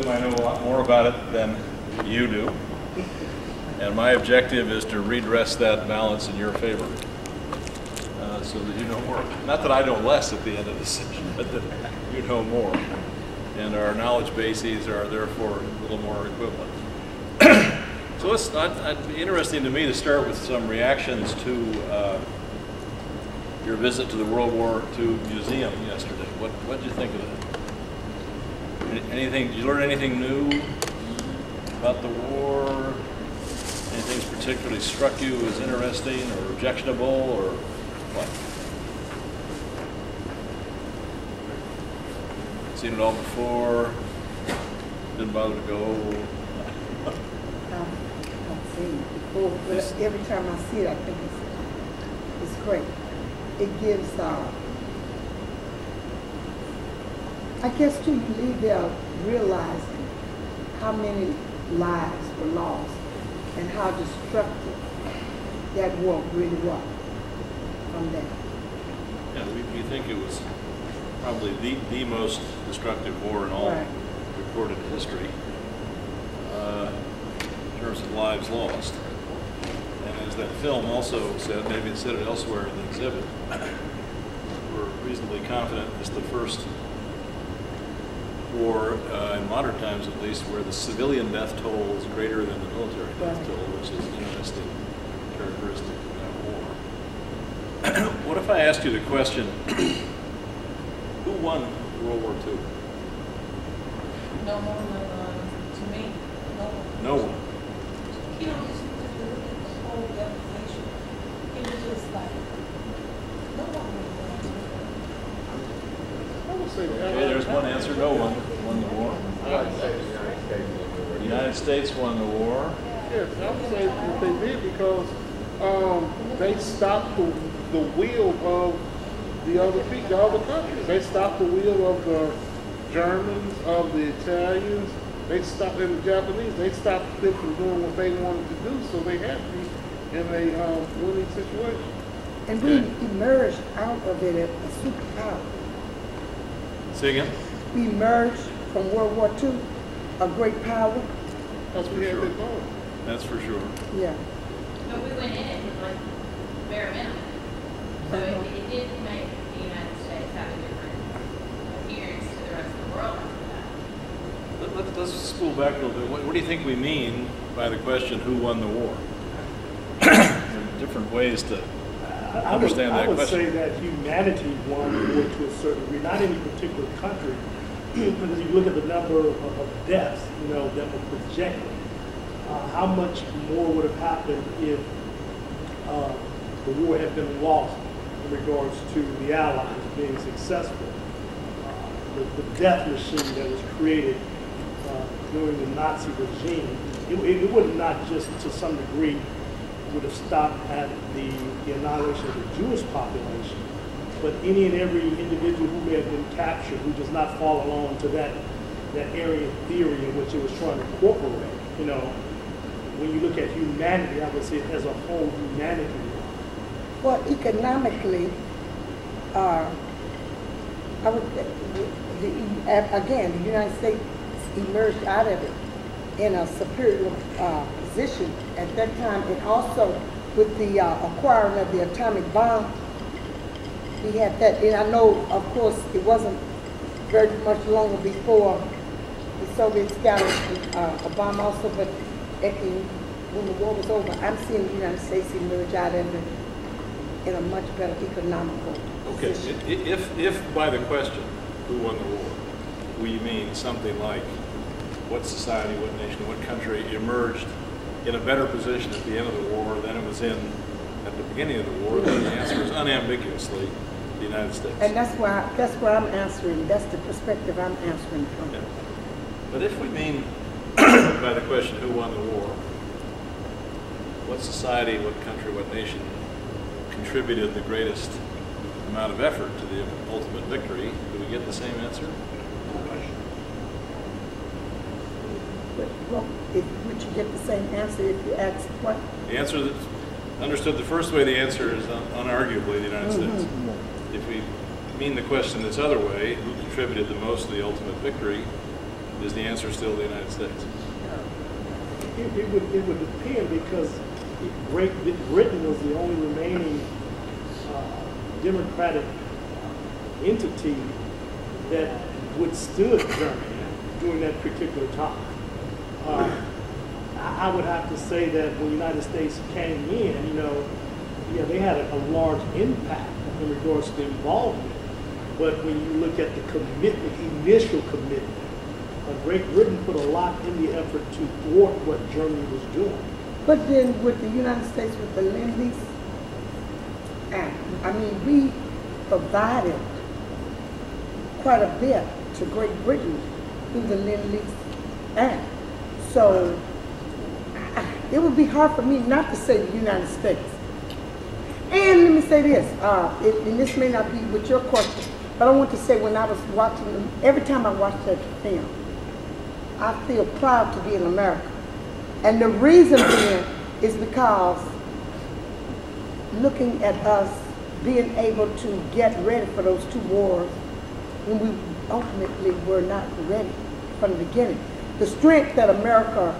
assume I know a lot more about it than you do. And my objective is to redress that balance in your favor, so that you know more. Not that I know less at the end of the session, but that you know more. And our knowledge bases are therefore a little more equivalent. So it'd be interesting to me to start with some reactions to your visit to the World War II Museum yesterday. What did you think of that? Anything? Did you learn anything new about the war? Anything particularly struck you as interesting or objectionable or what? Seen it all before? Didn't bother to go? I've seen it before, but every time I see it, I think it's great. It gives, I guess too, you leave there realizing how many lives were lost and how destructive that war really was from that. Yeah, we think it was probably the most destructive war in all recorded history in terms of lives lost. And as that film also said, maybe it said it elsewhere in the exhibit, we're reasonably confident it's the first war, in modern times at least, where the civilian death toll is greater than the military death toll, which is an interesting characteristic of that war. What if I asked you the question, who won World War II? No one, to me, no one. No one. You know, just look at the whole devastation. It was just like, no one really won. I would say that. Okay, there's one answer. No one won the war. I'd say the United States. The United States won the war. Yes, I would say that they did because they stopped the wheel of the other countries. They stopped the wheel of the Germans, of the Italians. They stopped the Japanese. They stopped them from doing what they wanted to do, so they had to be in a winning situation. And we emerged out of it as a superpower. Say again? We emerged from World War II a great power. That's what we had been going. That's for sure. Yeah. But we went in it with like bare minimum. So it did make the United States have a different appearance to the rest of the world after that. Let's spool back a little bit. What do you think we mean by the question, who won the war? There are different ways to understand that question. I would say that humanity won the war to a certain degree, not any particular country, because if you look at the number of deaths, you know, that were projected, how much more would have happened if the war had been lost in regards to the Allies being successful? The death machine that was created during the Nazi regime, it would not just to some degree would have stopped at the annihilation of the Jewish population, but any and every individual who may have been captured who does not fall along to that Aryan theory in which it was trying to incorporate. You know, when you look at humanity, I would say as a whole, humanity. Well, economically, again, the United States emerged out of it in a superior position at that time, and also with the acquiring of the atomic bomb, we had that. And I know, of course, it wasn't very much longer before the Soviets got a bomb also, but when the war was over, I'm seeing the United States emerge out of it in a much better economical position. Okay, if by the question, who won the war, we mean something like what society, what nation, what country emerged in a better position at the end of the war than it was in at the beginning of the war, then the answer is unambiguously the United States. And that's where I'm answering. That's the perspective I'm answering from. Yeah. But if we mean by the question, who won the war, what society, what country, what nation contributed the greatest amount of effort to the ultimate victory, do we get the same answer? Well, would you get the same answer if you asked what? The answer that's understood the first way, the answer is unarguably the United States. If we mean the question this other way, who contributed the most to the ultimate victory, is the answer still the United States? It would depend, because Great Britain was the only remaining democratic entity that withstood Germany during that particular time. I would have to say that when the United States came in, yeah, they had a large impact in regards to involvement. But when you look at the commitment, initial commitment, Great Britain put a lot in the effort to thwart what Germany was doing. But then with the United States, with the Lend-Lease Act, I mean, we provided quite a bit to Great Britain through the Lend-Lease Act. So it would be hard for me not to say the United States. And let me say this, and this may not be with your question, but I want to say when I was watching them, every time I watch that film, I feel proud to be in America. And the reason being is because looking at us being able to get ready for those two wars when we ultimately were not ready from the beginning. The strength that America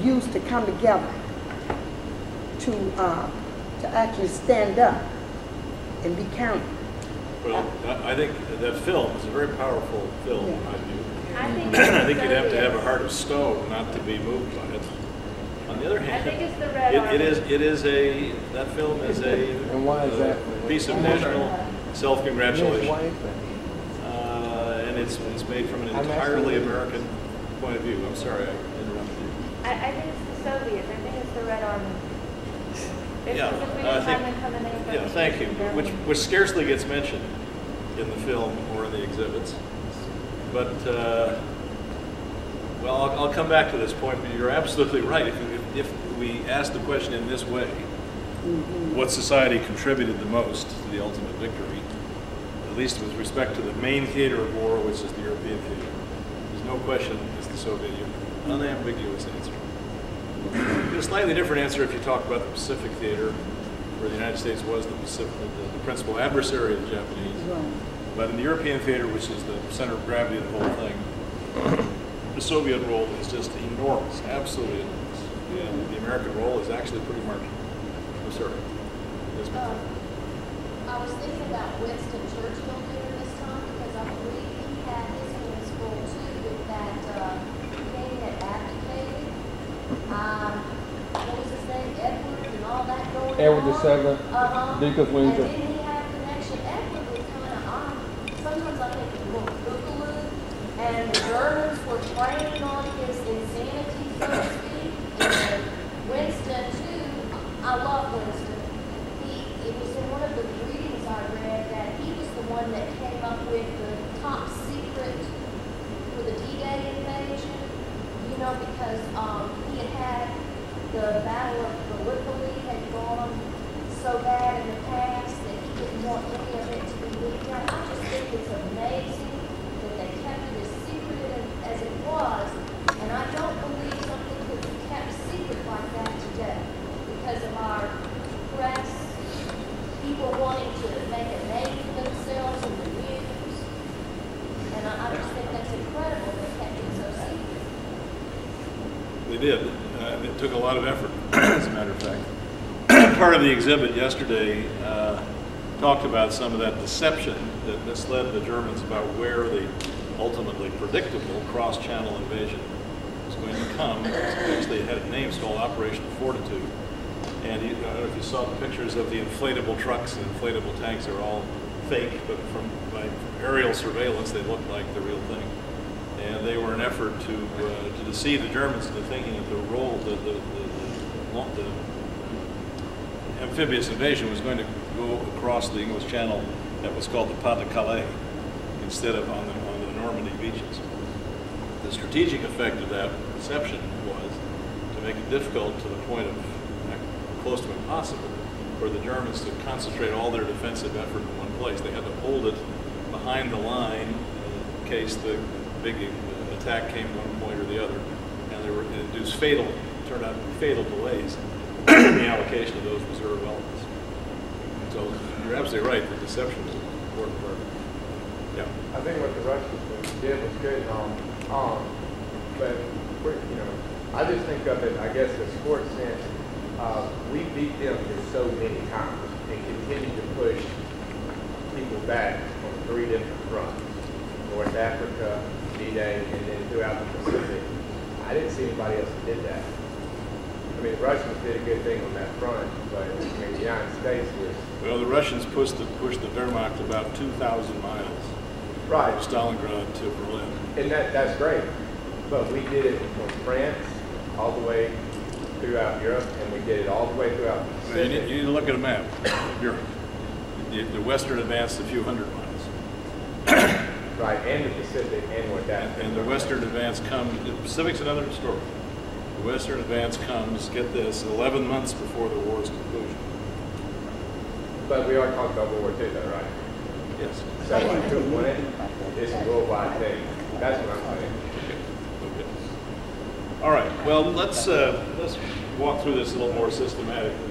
used to come together to actually stand up and be counted. Well, I think that film is a very powerful film, in my view. I think I think you'd have to have a heart of stone not to be moved by it. On the other hand, I think it's the Red Army. that film is And why is that? piece of national self-congratulation. Why is that? And it's made from an entirely American point of view. I'm sorry, I interrupted you. I think it's the Soviets. I think it's the Red Army. It's Yeah, because we I didn't think- have them come in and Yeah, thank you. Which scarcely gets mentioned in the film or in the exhibits. But, well, I'll come back to this point, but you're absolutely right. If we ask the question in this way, what society contributed the most to the ultimate victory, at least with respect to the main theater of war, which is the European theater, there's no question it's the Soviet Union. Unambiguous answer. A slightly different answer if you talk about the Pacific theater, where the United States was the principal adversary of the Japanese. Right. But in the European theater, which is the center of gravity of the whole thing, the Soviet role is just enormous, absolutely enormous. And the American role is actually pretty marginal. I'm sorry. Yes, ma'am. I was thinking about Winston Churchill during this time, because I believe he had his hands full too with that king that abdicated. What was his name? Edward and all that going on. Edward the Uh-huh. Duke of Windsor. And didn't he have connection? Edward was kind of odd. Sometimes I think a little boogaloo. And the Germans were preying on his insanity, so to speak. And Winston too. I love Winston. It was in one of the readings I read that he was the one that came up with the top secret for the D-Day invasion, because he had the Battle of Gallipoli had gone so bad in the past that he didn't want any of it to be leaked out. I just think it's amazing that they kept it as secret as it was, and I don't believe something could be kept secret like that today because of our press, people wanting to make a name for themselves in the news, and I just think that's incredible they kept it so secret. They did. It took a lot of effort, as a matter of fact. Part of the exhibit yesterday talked about some of that deception that misled the Germans about where the ultimately predictable cross-channel invasion was going to come. Actually, it had names called Operation Fortitude. And I don't know if you saw the pictures of the inflatable trucks and inflatable tanks. Are all fake, but by aerial surveillance, they looked like the real thing. And they were an effort to deceive the Germans into thinking that the role, the amphibious invasion was going to go across the English Channel that was called the Pas de Calais instead of on the Normandy beaches. The strategic effect of that deception was to make it difficult to the point of close to impossible for the Germans to concentrate all their defensive effort in one place. They had to hold it behind the line in case the big attack came one point or the other, and they were induced turned out to be fatal delays in the allocation of those reserve elements. So you're absolutely right, the deception is an important part. Yeah. I think what the Russians did was good. But you know, I just think of it, I guess, the sports sense. We beat them just so many times and continue to push people back on 3 different fronts: North Africa, D-Day, and then throughout the Pacific. I didn't see anybody else that did that. I mean, the Russians did a good thing on that front, but I mean, the United States was. Well, the Russians pushed the Wehrmacht about 2,000 miles. Right. From Stalingrad to Berlin. And that's great. But we did it from France all the way throughout Europe, and we did it all the way throughout the You Pacific. need to look at a map. The Western advanced a few hundred miles. Right, and the Pacific and North Africa. And the Western advance comes, the Pacific's another story. The Western advance comes, get this, 11 months before the war's conclusion. But we are talking about World War II, though, right? Yes. So if you could win it, it's a worldwide thing. That's what I'm saying. Okay. All right. Well, let's walk through this a little more systematically.